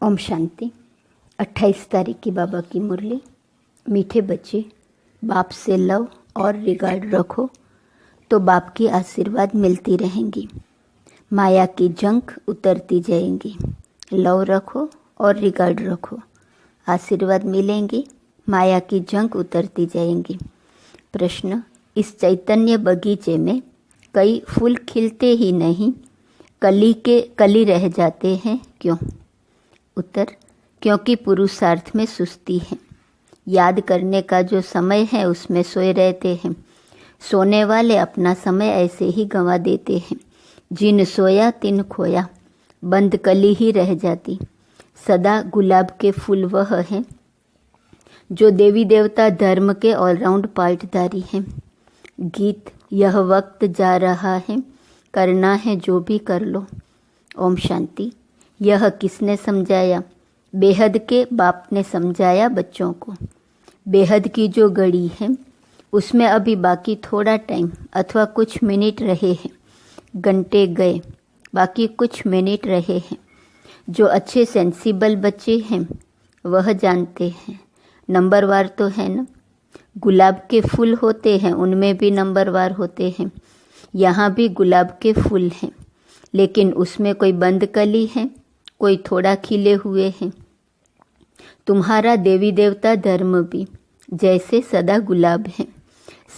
ओम शांति। 28 तारीख की बाबा की मुरली। मीठे बच्चे, बाप से लव और रिगार्ड रखो तो बाप की आशीर्वाद मिलती रहेंगी। माया की जंग उतरती जाएंगी। लव रखो और रिगार्ड रखो, आशीर्वाद मिलेंगी। माया की जंग उतरती जाएंगी। प्रश्न, इस चैतन्य बगीचे में कई फूल खिलते ही नहीं, कली रह जाते हैं, क्यों? उत्तर, क्योंकि पुरुषार्थ में सुस्ती है। याद करने का जो समय है उसमें सोए रहते हैं। सोने वाले अपना समय ऐसे ही गंवा देते हैं। जिन सोया तिन खोया, बंद कली ही रह जाती। सदा गुलाब के फूल वह हैं जो देवी देवता धर्म के ऑलराउंड पार्टदारी हैं। गीत, यह वक्त जा रहा है, करना है जो भी कर लो। ओम शांति। यह किसने समझाया? बेहद के बाप ने समझाया बच्चों को। बेहद की जो घड़ी है उसमें अभी बाकी थोड़ा टाइम अथवा कुछ मिनट रहे हैं। घंटे गए, बाकी कुछ मिनट रहे हैं। जो अच्छे सेंसिबल बच्चे हैं वह जानते हैं नंबरवार तो है ना। गुलाब के फूल होते हैं, उनमें भी नंबरवार होते हैं। यहाँ भी गुलाब के फूल हैं, लेकिन उसमें कोई बंद कली है, कोई थोड़ा खिले हुए हैं। तुम्हारा देवी देवता धर्म भी जैसे सदा गुलाब है,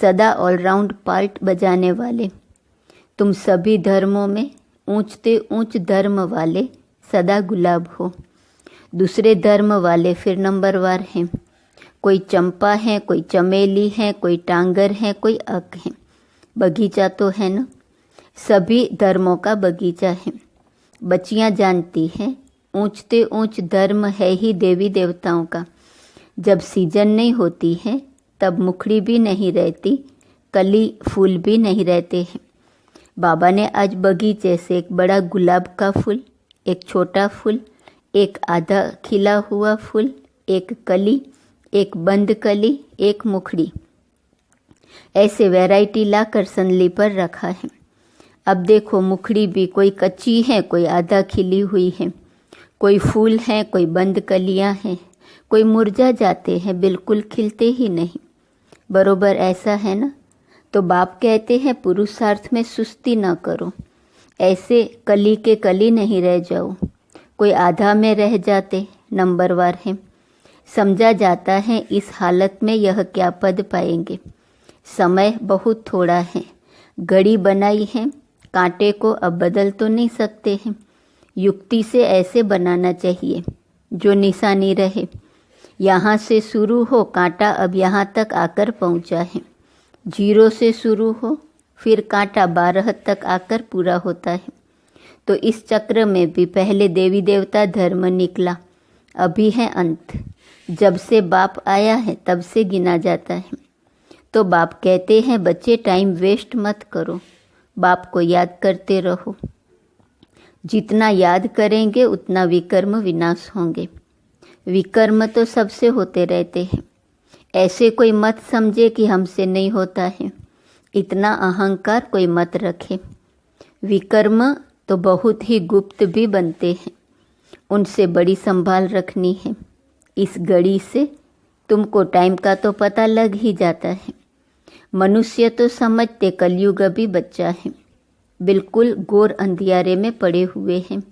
सदा ऑलराउंड पार्ट बजाने वाले। तुम सभी धर्मों में ऊंचते ऊंच धर्म वाले सदा गुलाब हो। दूसरे धर्म वाले फिर नंबरवार हैं। कोई चंपा है, कोई चमेली है, कोई टांगर है, कोई अक है। बगीचा तो है ना, सभी धर्मों का बगीचा है। बच्चियां जानती हैं ऊंचते ऊंच धर्म है ही देवी देवताओं का। जब सीजन नहीं होती है तब मुखड़ी भी नहीं रहती, कली फूल भी नहीं रहते हैं। बाबा ने आज बगीचे से एक बड़ा गुलाब का फूल, एक छोटा फूल, एक आधा खिला हुआ फूल, एक कली, एक बंद कली, एक मुखड़ी, ऐसे वैरायटी लाकर संदली पर रखा है। अब देखो, मुखड़ी भी कोई कच्ची है, कोई आधा खिली हुई है। कोई फूल है, कोई बंद कलियां हैं, कोई मुरझा जाते हैं, बिल्कुल खिलते ही नहीं। बरोबर ऐसा है ना। तो बाप कहते हैं पुरुषार्थ में सुस्ती न करो, ऐसे कली के कली नहीं रह जाओ। कोई आधा में रह जाते, नंबरवार है। समझा जाता है इस हालत में यह क्या पद पाएंगे। समय बहुत थोड़ा है। घड़ी बनाई है, कांटे को अब बदल तो नहीं सकते हैं। युक्ति से ऐसे बनाना चाहिए जो निशानी रहे। यहाँ से शुरू हो कांटा, अब यहाँ तक आकर पहुँचा है। 0 से शुरू हो, फिर कांटा 12 तक आकर पूरा होता है। तो इस चक्र में भी पहले देवी देवता धर्म निकला, अभी है अंत। जब से बाप आया है तब से गिना जाता है। तो बाप कहते हैं बच्चे टाइम वेस्ट मत करो, बाप को याद करते रहो। जितना याद करेंगे उतना विकर्म विनाश होंगे। विकर्म तो सबसे होते रहते हैं। ऐसे कोई मत समझे कि हमसे नहीं होता है, इतना अहंकार कोई मत रखे। विकर्म तो बहुत ही गुप्त भी बनते हैं, उनसे बड़ी संभाल रखनी है। इस घड़ी से तुमको टाइम का तो पता लग ही जाता है। मनुष्य तो समझते कलयुग अभी बच्चा है, बिल्कुल घोर अंधियारे में पड़े हुए हैं।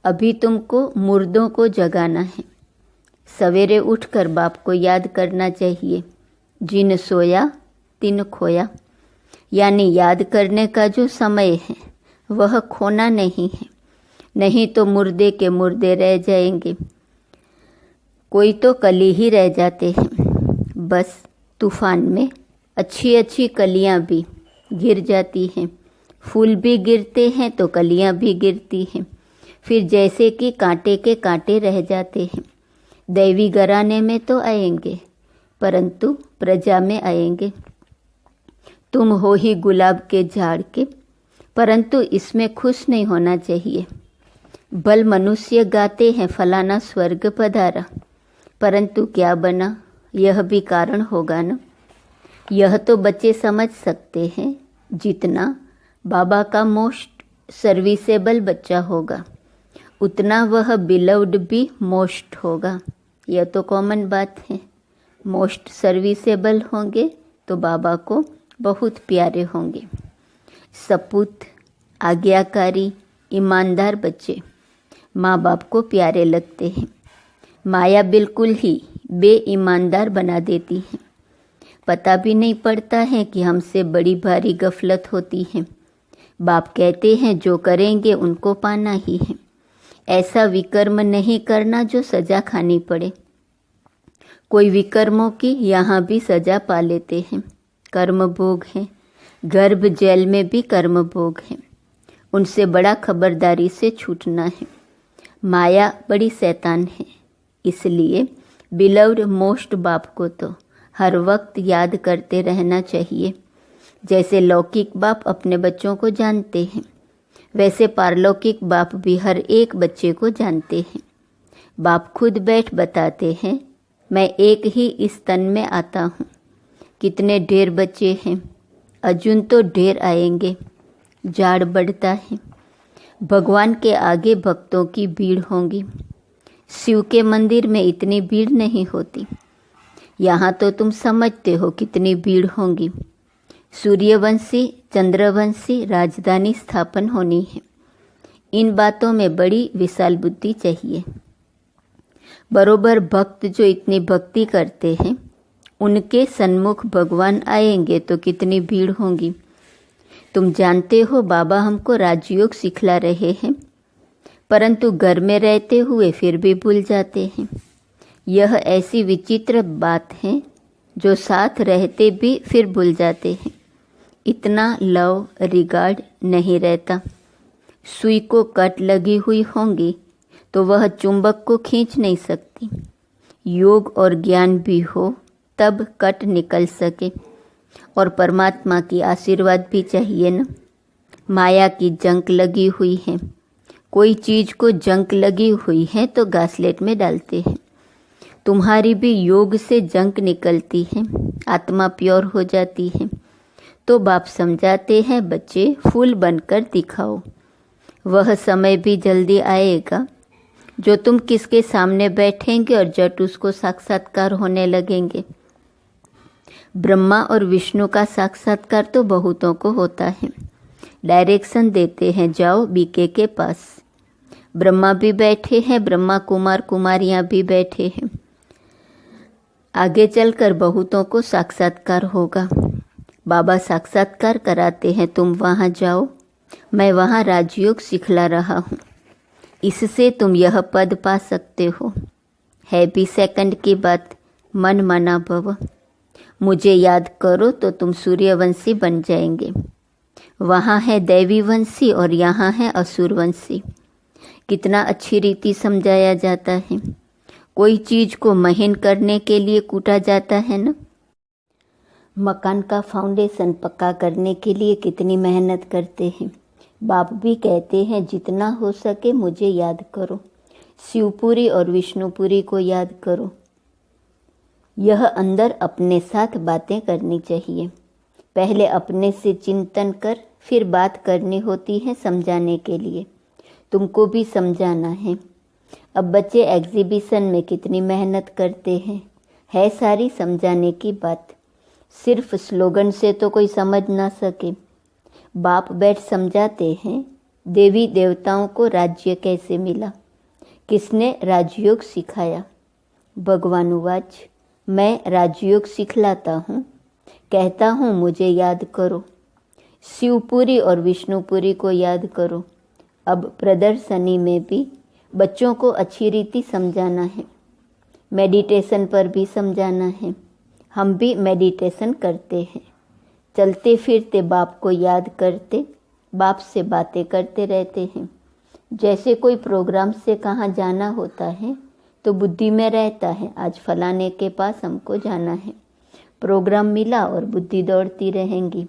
अभी तुमको मुर्दों को जगाना है। सवेरे उठकर बाप को याद करना चाहिए। जिन सोया तिन खोया, यानी याद करने का जो समय है वह खोना नहीं है, नहीं तो मुर्दे के मुर्दे रह जाएंगे। कोई तो कली ही रह जाते हैं। बस तूफान में अच्छी अच्छी कलियां भी गिर जाती हैं, फूल भी गिरते हैं तो कलियां भी गिरती हैं। फिर जैसे कि कांटे के कांटे रह जाते हैं। दैवी घराने में तो आएंगे, परंतु प्रजा में आएंगे। तुम हो ही गुलाब के झाड़ के, परंतु इसमें खुश नहीं होना चाहिए। भल मनुष्य गाते हैं फलाना स्वर्ग पधारा, परंतु क्या बना, यह भी कारण होगा ना। यह तो बच्चे समझ सकते हैं जितना बाबा का मोस्ट सर्विसेबल बच्चा होगा, उतना वह बिलव्ड भी मोस्ट होगा। यह तो कॉमन बात है। मोस्ट सर्विसेबल होंगे तो बाबा को बहुत प्यारे होंगे। सपूत, आज्ञाकारी, ईमानदार बच्चे माँ बाप को प्यारे लगते हैं। माया बिल्कुल ही बेईमानदार बना देती है। पता भी नहीं पड़ता है कि हमसे बड़ी भारी गफलत होती है। बाप कहते हैं जो करेंगे उनको पाना ही है। ऐसा विकर्म नहीं करना जो सजा खानी पड़े। कोई विकर्मों की यहाँ भी सजा पा लेते हैं। कर्म भोग है। गर्भ जेल में भी कर्म भोग है। उनसे बड़ा खबरदारी से छूटना है। माया बड़ी शैतान है। इसलिए बिलव्ड मोस्ट बाप को तो हर वक्त याद करते रहना चाहिए। जैसे लौकिक बाप अपने बच्चों को जानते हैं, वैसे पारलौकिक बाप भी हर एक बच्चे को जानते हैं। बाप खुद बैठ बताते हैं, मैं एक ही इस तन में आता हूँ। कितने ढेर बच्चे हैं, अजुन तो ढेर आएंगे। जाड़ बढ़ता है। भगवान के आगे भक्तों की भीड़ होगी। शिव के मंदिर में इतनी भीड़ नहीं होती। यहाँ तो तुम समझते हो कितनी भीड़ होगी। सूर्यवंशी चंद्रवंशी राजधानी स्थापन होनी है। इन बातों में बड़ी विशाल बुद्धि चाहिए। बरोबर भक्त जो इतनी भक्ति करते हैं, उनके सन्मुख भगवान आएंगे तो कितनी भीड़ होगी। तुम जानते हो बाबा हमको राजयोग सिखला रहे हैं, परंतु घर में रहते हुए फिर भी भूल जाते हैं। यह ऐसी विचित्र बात है जो साथ रहते भी फिर भूल जाते हैं। इतना लव रिगार्ड नहीं रहता। सुई को कट लगी हुई होंगी तो वह चुंबक को खींच नहीं सकती। योग और ज्ञान भी हो तब कट निकल सके। और परमात्मा की आशीर्वाद भी चाहिए न। माया की जंक लगी हुई है। कोई चीज को जंक लगी हुई है तो घासलेट में डालते हैं। तुम्हारी भी योग से जंक निकलती है, आत्मा प्योर हो जाती है। तो बाप समझाते हैं, बच्चे फूल बनकर दिखाओ। वह समय भी जल्दी आएगा जो तुम किसके सामने बैठेंगे और जट उसको साक्षात्कार होने लगेंगे। ब्रह्मा और विष्णु का साक्षात्कार तो बहुतों को होता है। डायरेक्शन देते हैं, जाओ बीके के पास। ब्रह्मा भी बैठे हैं, ब्रह्मा कुमार कुमारियां भी बैठे हैं। आगे चलकर बहुतों को साक्षात्कार होगा। बाबा साक्षात्कार कराते हैं, तुम वहाँ जाओ, मैं वहाँ राजयोग सिखला रहा हूँ। इससे तुम यह पद पा सकते हो। है भी सेकंड की बात, मन मना भव। मुझे याद करो तो तुम सूर्यवंशी बन जाएंगे। वहाँ है दैवी वंशी और यहाँ है असुरवंशी। कितना अच्छी रीति समझाया जाता है। कोई चीज को महीन करने के लिए कूटा जाता है ना। मकान का फाउंडेशन पक्का करने के लिए कितनी मेहनत करते हैं। बाप भी कहते हैं, जितना हो सके मुझे याद करो। शिवपुरी और विष्णुपुरी को याद करो। यह अंदर अपने साथ बातें करनी चाहिए। पहले अपने से चिंतन कर फिर बात करनी होती है समझाने के लिए। तुमको भी समझाना है। अब बच्चे एग्जीबिशन में कितनी मेहनत करते हैं, है सारी समझाने की बात। सिर्फ स्लोगन से तो कोई समझ ना सके। बाप बैठ समझाते हैं, देवी देवताओं को राज्य कैसे मिला, किसने राजयोग सिखाया। भगवान उवाच, मैं राजयोग सिखलाता हूँ, कहता हूँ मुझे याद करो। शिवपुरी और विष्णुपुरी को याद करो। अब प्रदर्शनी में भी बच्चों को अच्छी रीति समझाना है। मेडिटेशन पर भी समझाना है। हम भी मेडिटेशन करते हैं। चलते फिरते बाप को याद करते, बाप से बातें करते रहते हैं। जैसे कोई प्रोग्राम से कहाँ जाना होता है तो बुद्धि में रहता है, आज फलाने के पास हमको जाना है। प्रोग्राम मिला और बुद्धि दौड़ती रहेंगी।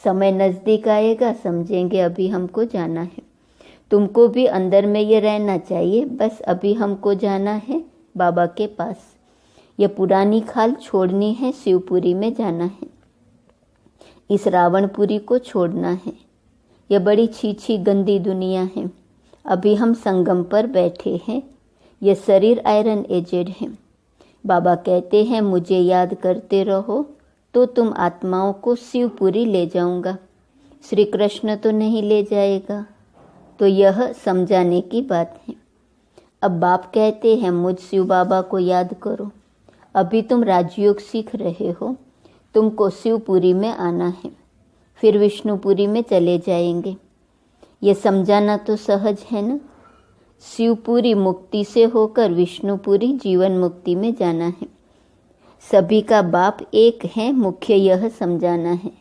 समय नज़दीक आएगा, समझेंगे अभी हमको जाना है। तुमको भी अंदर में ये रहना चाहिए, बस अभी हमको जाना है बाबा के पास। ये पुरानी खाल छोड़नी है, शिवपुरी में जाना है। इस रावणपुरी को छोड़ना है। यह बड़ी छी छी गंदी दुनिया है। अभी हम संगम पर बैठे हैं। यह शरीर आयरन एजेड है। बाबा कहते हैं मुझे याद करते रहो तो तुम आत्माओं को शिवपुरी ले जाऊंगा। श्री कृष्ण तो नहीं ले जाएगा। तो यह समझाने की बात है। अब बाप कहते हैं मुझ शिव बाबा को याद करो। अभी तुम राजयोग सीख रहे हो, तुमको शिवपुरी में आना है, फिर विष्णुपुरी में चले जाएंगे। ये समझाना तो सहज है ना। शिवपुरी मुक्ति से होकर विष्णुपुरी जीवन मुक्ति में जाना है। सभी का बाप एक है, मुख्य यह समझाना है।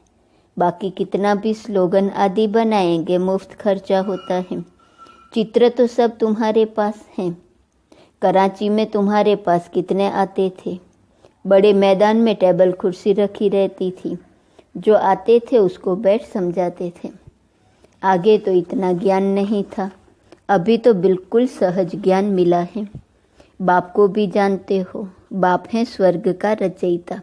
बाकी कितना भी स्लोगन आदि बनाएंगे मुफ्त खर्चा होता है। चित्र तो सब तुम्हारे पास हैं। कराची में तुम्हारे पास कितने आते थे। बड़े मैदान में टेबल कुर्सी रखी रहती थी, जो आते थे उसको बैठ समझाते थे। आगे तो इतना ज्ञान नहीं था, अभी तो बिल्कुल सहज ज्ञान मिला है। बाप को भी जानते हो, बाप हैं स्वर्ग का रचयिता।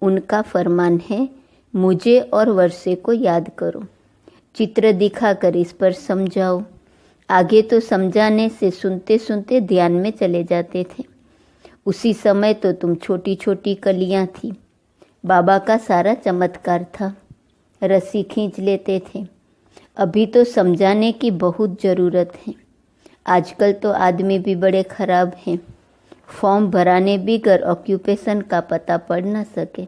उनका फरमान है मुझे और वर्षे को याद करो। चित्र दिखाकर इस पर समझाओ। आगे तो समझाने से सुनते सुनते ध्यान में चले जाते थे। उसी समय तो तुम छोटी छोटी कलियां थी। बाबा का सारा चमत्कार था, रस्सी खींच लेते थे। अभी तो समझाने की बहुत ज़रूरत है। आजकल तो आदमी भी बड़े खराब हैं। फॉर्म भराने बिगर ऑक्यूपेशन का पता पढ़ न सके।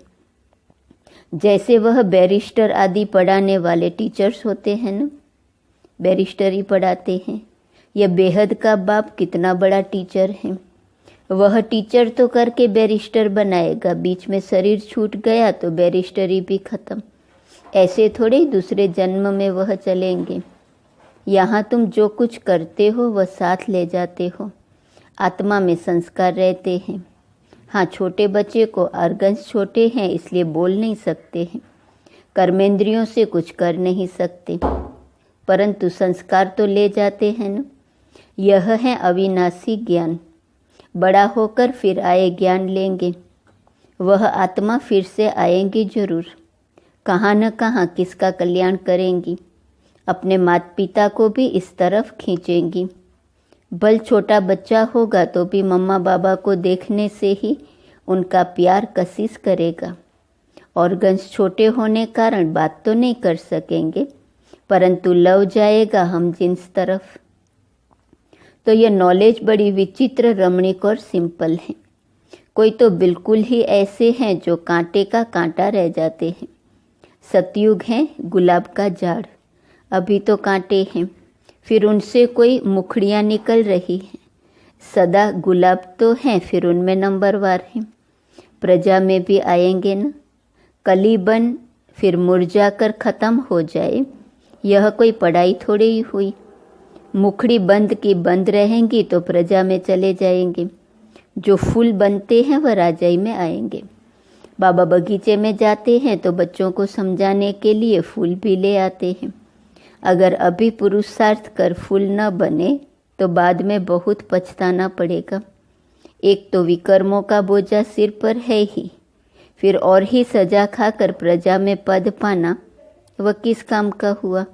जैसे वह बैरिस्टर आदि पढ़ाने वाले टीचर्स होते हैं ना, बैरिस्टर ही पढ़ाते हैं। यह बेहद का बाप कितना बड़ा टीचर है। वह टीचर तो करके बैरिस्टर बनाएगा, बीच में शरीर छूट गया तो बैरिस्टरी भी खत्म। ऐसे थोड़े दूसरे जन्म में वह चलेंगे। यहाँ तुम जो कुछ करते हो वह साथ ले जाते हो। आत्मा में संस्कार रहते हैं। हाँ, छोटे बच्चे को ऑर्गन्स छोटे हैं इसलिए बोल नहीं सकते हैं, कर्मेंद्रियों से कुछ कर नहीं सकते, परंतु संस्कार तो ले जाते हैं न। यह है अविनाशी ज्ञान। बड़ा होकर फिर आए ज्ञान लेंगे। वह आत्मा फिर से आएंगी जरूर। कहाँ न कहाँ किसका कल्याण करेंगी। अपने माता पिता को भी इस तरफ खींचेंगी। भल छोटा बच्चा होगा तो भी मम्मा बाबा को देखने से ही उनका प्यार कशिश करेगा। ऑर्गन्स छोटे होने कारण बात तो नहीं कर सकेंगे, परंतु लव जाएगा हम जिन्स तरफ। तो यह नॉलेज बड़ी विचित्र, रमणीक और सिंपल है। कोई तो बिल्कुल ही ऐसे हैं जो कांटे का कांटा रह जाते हैं। सतयुग है गुलाब का झाड़, अभी तो कांटे हैं, फिर उनसे कोई मुखड़ियाँ निकल रही हैं। सदा गुलाब तो हैं, फिर उनमें नंबरवार हैं। प्रजा में भी आएंगे न। कली बन फिर मुरझा कर ख़त्म हो जाए, यह कोई पढ़ाई थोड़ी ही हुई। मुखड़ी बंद की बंद रहेंगी तो प्रजा में चले जाएंगे। जो फूल बनते हैं वह राजाई में आएंगे। बाबा बगीचे में जाते हैं तो बच्चों को समझाने के लिए फूल भी ले आते हैं। अगर अभी पुरुषार्थ कर फूल न बने तो बाद में बहुत पछताना पड़ेगा। एक तो विकर्मों का बोझा सिर पर है ही, फिर और ही सजा खाकर प्रजा में पद पाना, वह किस काम का हुआ।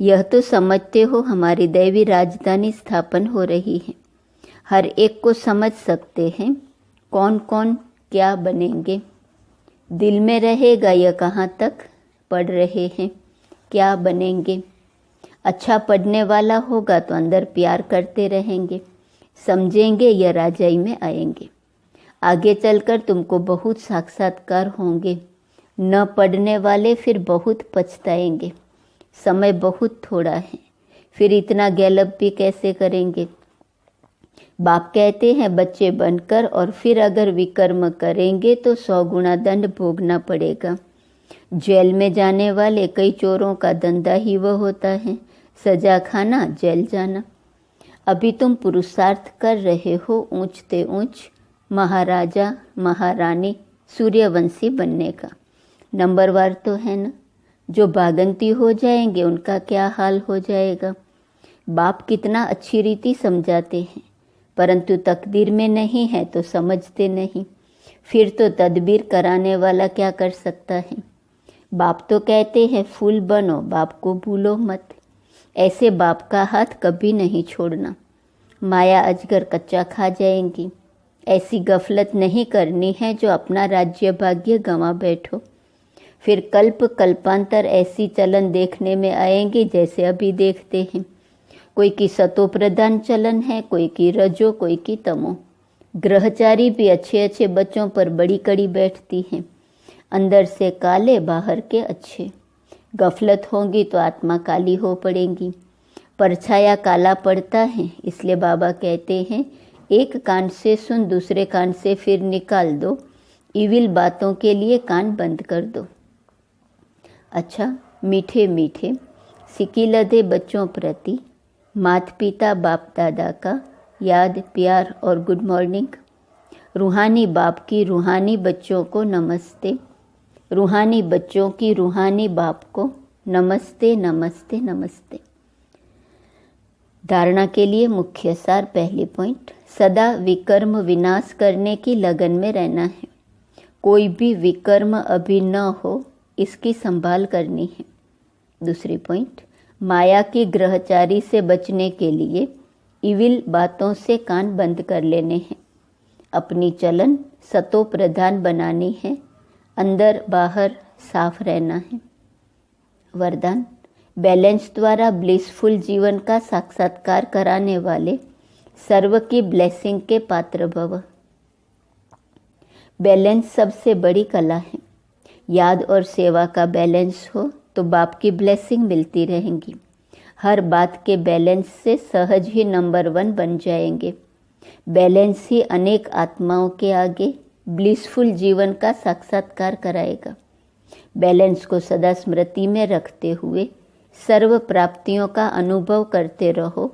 यह तो समझते हो हमारी दैवी राजधानी स्थापन हो रही है। हर एक को समझ सकते हैं कौन कौन क्या बनेंगे। दिल में रहेगा यह कहाँ तक पढ़ रहे हैं, क्या बनेंगे। अच्छा पढ़ने वाला होगा तो अंदर प्यार करते रहेंगे, समझेंगे यह राजाई में आएंगे। आगे चलकर तुमको बहुत साक्षात्कार होंगे। न पढ़ने वाले फिर बहुत पछताएंगे। समय बहुत थोड़ा है, फिर इतना गैलप भी कैसे करेंगे। बाप कहते हैं बच्चे बनकर और फिर अगर विकर्म करेंगे तो 100 गुना दंड भोगना पड़ेगा। जेल में जाने वाले कई चोरों का धंधा ही वह होता है, सजा खाना, जेल जाना। अभी तुम पुरुषार्थ कर रहे हो ऊंचते ऊंच महाराजा महारानी सूर्यवंशी बनने का। नंबरवार तो है ना। जो भागंती हो जाएंगे उनका क्या हाल हो जाएगा। बाप कितना अच्छी रीति समझाते हैं, परंतु तकदीर में नहीं है तो समझते नहीं। फिर तो तदबीर कराने वाला क्या कर सकता है। बाप तो कहते हैं फूल बनो, बाप को भूलो मत। ऐसे बाप का हाथ कभी नहीं छोड़ना। माया अजगर कच्चा खा जाएंगी। ऐसी गफलत नहीं करनी है जो अपना राज्य भाग्य गंवा बैठो। फिर कल्प कल्पांतर ऐसी चलन देखने में आएंगी जैसे अभी देखते हैं। कोई की सतो प्रधान चलन है, कोई की रजो, कोई की तमो। ग्रहचारी भी अच्छे अच्छे बच्चों पर बड़ी कड़ी बैठती हैं। अंदर से काले, बाहर के अच्छे। गफलत होगी तो आत्मा काली हो पड़ेगी। परछाया काला पड़ता है, इसलिए बाबा कहते हैं एक कान से सुन, दूसरे कान से फिर निकाल दो। इविल बातों के लिए कान बंद कर दो। अच्छा, मीठे मीठे सिकिलधे बच्चों प्रति माता पिता बाप दादा का याद, प्यार और गुड मॉर्निंग। रूहानी बाप की रूहानी बच्चों को नमस्ते। रूहानी बच्चों की रूहानी बाप को नमस्ते नमस्ते नमस्ते। धारणा के लिए मुख्य सार। पहली पॉइंट, सदा विकर्म विनाश करने की लगन में रहना है। कोई भी विकर्म अभी न हो, इसकी संभाल करनी है। दूसरी पॉइंट, माया की ग्रहचारी से बचने के लिए इविल बातों से कान बंद कर लेने हैं। अपनी चलन सतो प्रधान बनानी है। अंदर बाहर साफ रहना है। वरदान, बैलेंस द्वारा ब्लिसफुल जीवन का साक्षात्कार कराने वाले सर्व की ब्लेसिंग के पात्र भव। बैलेंस सबसे बड़ी कला है। याद और सेवा का बैलेंस हो तो बाप की ब्लेसिंग मिलती रहेंगी। हर बात के बैलेंस से सहज ही नंबर 1 बन जाएंगे। बैलेंस ही अनेक आत्माओं के आगे ब्लिसफुल जीवन का साक्षात्कार कराएगा। बैलेंस को सदा स्मृति में रखते हुए सर्व प्राप्तियों का अनुभव करते रहो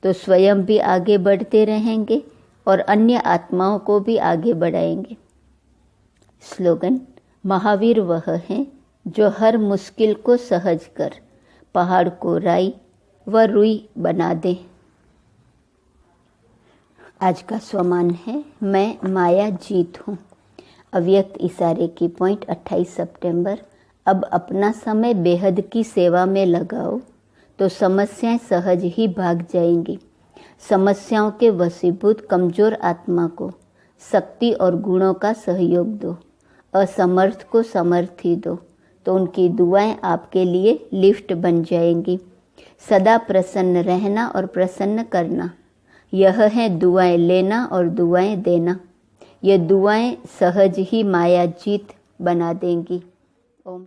तो स्वयं भी आगे बढ़ते रहेंगे और अन्य आत्माओं को भी आगे बढ़ाएंगे। स्लोगन, महावीर वह है जो हर मुश्किल को सहज कर पहाड़ को राई व रुई बना दे। आज का स्वमान है, मैं माया जीत हूँ। अव्यक्त इशारे की पॉइंट 28 सितंबर। अब अपना समय बेहद की सेवा में लगाओ तो समस्याएं सहज ही भाग जाएंगी। समस्याओं के वशीभूत कमजोर आत्मा को शक्ति और गुणों का सहयोग दो। असमर्थ को समर्थी दो तो उनकी दुआएं आपके लिए लिफ्ट बन जाएंगी। सदा प्रसन्न रहना और प्रसन्न करना, यह है दुआएं लेना और दुआएं देना। ये दुआएं सहज ही माया जीत बना देंगी। ओम।